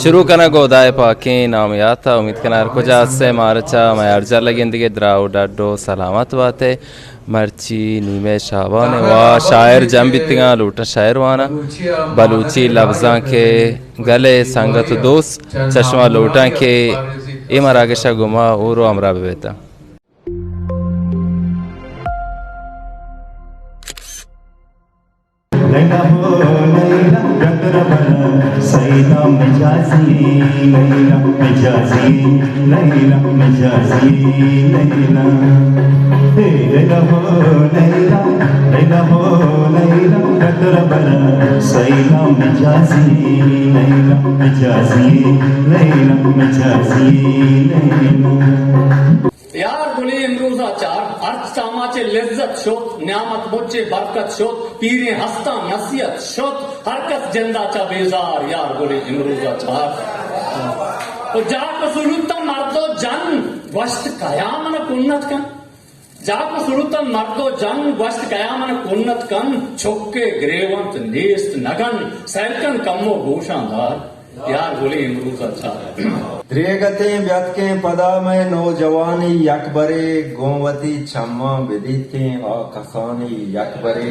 शुरू करना गोदाय पाके नाम याद था उम्मीद करना कुछ से मारचा मैं अर्जा लगिंदगी द्राउ डाडो सलामत वाते मर्ची नीमे शाबान वा शायर जम बितियाँ लूटा शायर वाना बलूची लफ्ज़ां के गले संगत दोस्त चश्मा लूटा के इमरागशा गुमा और अमरा बेता लैला हो लैला रतरबला सैदा मिजाजी लैला मिजाजी लैला मिजाजी लैला हे लैला हो लैला लैला हो लैला रतरबला सैदा मिजाजी लैला मिजाजी लैला मिजाजी लैला यार बोले इमरोजा चार अर्थ सामाचे लज्जत शोत न्यामत मोचे बरकत शोत पीरे हस्ता नसीहत शोत हरकत जिंदा चा बेजार यार बोले इमरोजा चार तो जाक सुलुतम मर्दो जन वस्त कयामन कुन्नत कन जाक सुलुतम मर्दो जन वस्त कयामन कुन्नत कन छोके ग्रेवंत नेस्त नगन सैलकन कम्मो भूषांदार यार बोले इमरोजा चार द्रेगते व्यतके पदा में नौजवानी यकबरे गोवती छम्मा विदिते आकसानी यकबरे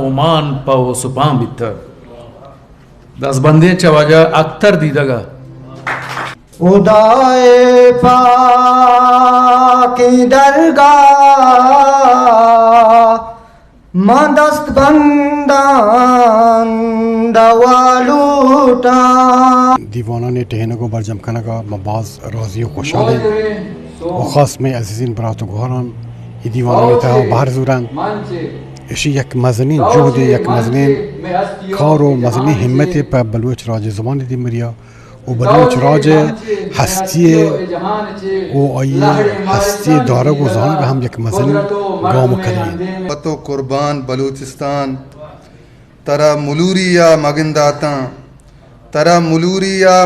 ओमान पाओ सुपां बितर दस बंदे चवाजा अख्तर दीदगा खुदाए पाकी दरगाह मदस्त बंदान दवालूटा दीवाना ने टहने को बरजम खाना का मबाज राजी खुशहाल और ख़ास में अजीज़िन बरातो गहरान ये दीवाना ने था बाहर ज़ुरान इसी एक मज़नी जोहद एक मज़नी खारो मज़नी हिम्मत पर बलूच राज ज़बान दी मरिया वो बलूच राज हस्ती वो आइए हस्ती दारा गुज़ान का हम एक मज़नी गाँव में करें पतो कुर्बान बलूचिस्तान तरा मुलूरिया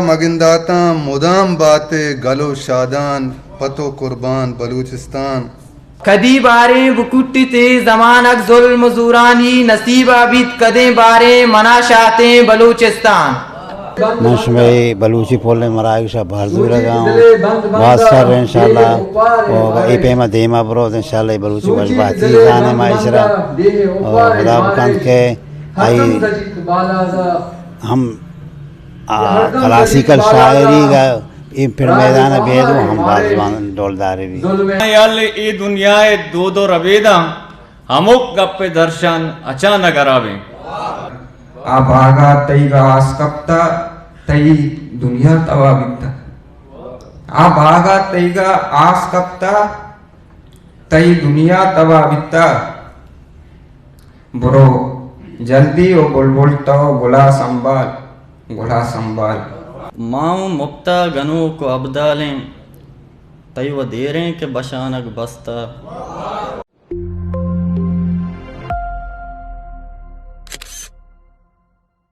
मगिंदाता मुदाम बाते गलो शादान पतो कुर्बान बलूचिस्तान कदी बारे बुकुट्टी ते जमानक जुल्म ज़ुरानी नसीबा बीत कदे बारे मनाशाते बलूचिस्तान नशमे बलूची पोले मराइशा भारदूर गाँव वासर इंशाल्लाह और एपेमा देमा ब्रो इंशाल्लाह बलूची बजबाती जाने माइशरा और खुदा बकंद के आई हम क्लासिकल शायरी का इन फिर मैदान बेदो हम बाजवान डोलदारे भी याल ई दुनिया दो दो रवेदा हमोक गप्पे दर्शन अचानक करावे आ भागा तईगा आस्कप्ता तई दुनिया तवा बिकता आ भागा तईगा आस्कप्ता तई दुनिया तवा बिकता ब्रो जल्दी ओ बुलबुल तो गुला संभाल माऊ मुक्ता गनू को अब्दालें तय व देरें के बशानक बस्ता